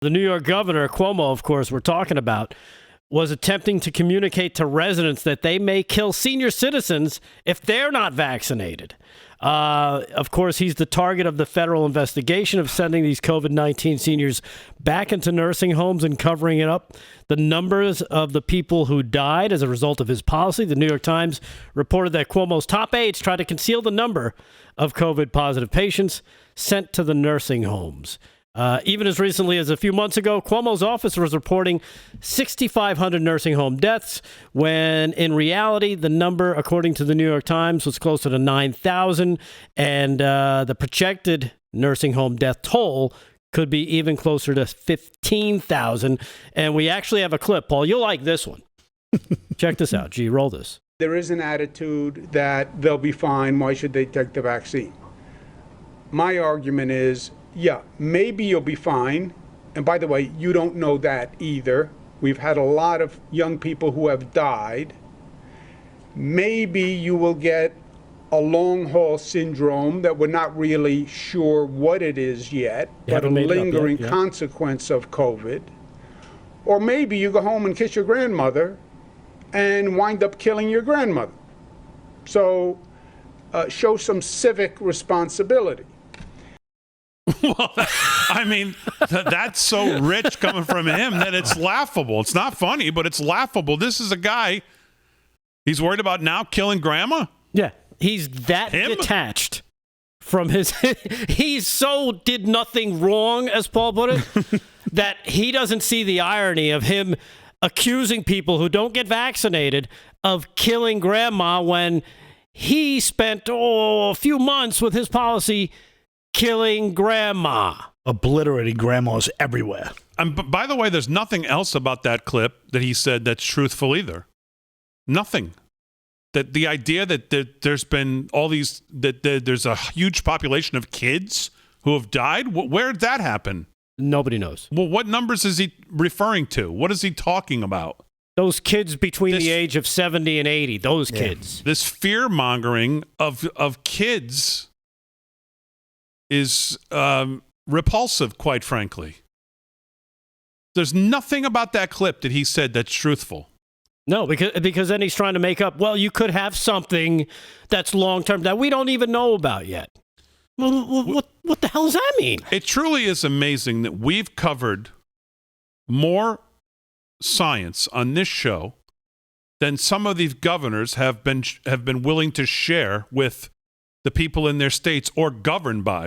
The New York governor, Cuomo, of course, we're talking about, was attempting to communicate to residents that they may kill senior citizens if they're not vaccinated. Of course, he's the target of the federal investigation of sending these COVID-19 seniors back into nursing homes and covering it up. The numbers of the people who died as a result of his policy. The New York Times reported that Cuomo's top aides tried to conceal the number of COVID-positive patients sent to the nursing homes. Even as recently as a few months ago, Cuomo's office was reporting 6,500 nursing home deaths, when in reality, the number, according to the New York Times, was closer to 9,000, and the projected nursing home death toll could be even closer to 15,000. And we actually have a clip. Paul, you'll like this one. Check this out. Gee, roll this. There is an attitude that they'll be fine. Why should they take the vaccine? My argument is, yeah, maybe you'll be fine. And by the way, you don't know that either. We've had a lot of young people who have died. Maybe you will get a long haul syndrome that we're not really sure what it is yet, but a lingering consequence of COVID. Or maybe you go home and kiss your grandmother and wind up killing your grandmother. So show some civic responsibility. Well, I mean, that's so rich coming from him that it's laughable. It's not funny, but it's laughable. This is a guy, he's worried about now killing grandma? Yeah, he's that detached from his... He so did nothing wrong, as Paul put it, that he doesn't see the irony of him accusing people who don't get vaccinated of killing grandma when he spent a few months with his policy killing grandma. Obliterating grandmas everywhere. By the way, there's nothing else about that clip that he said that's truthful either. Nothing. That the idea that there's been all these, that there's a huge population of kids who have died, where did that happen? Nobody knows. Well, what numbers is he referring to? What is he talking about? Those kids between the age of 70 and 80, those kids. This fear-mongering of kids is repulsive, quite frankly. There's nothing about that clip that he said that's truthful. No, because then he's trying to make up, well, you could have something that's long-term that we don't even know about yet. Well, what the hell does that mean? It truly is amazing that we've covered more science on this show than some of these governors have been willing to share with the people in their states or governed by.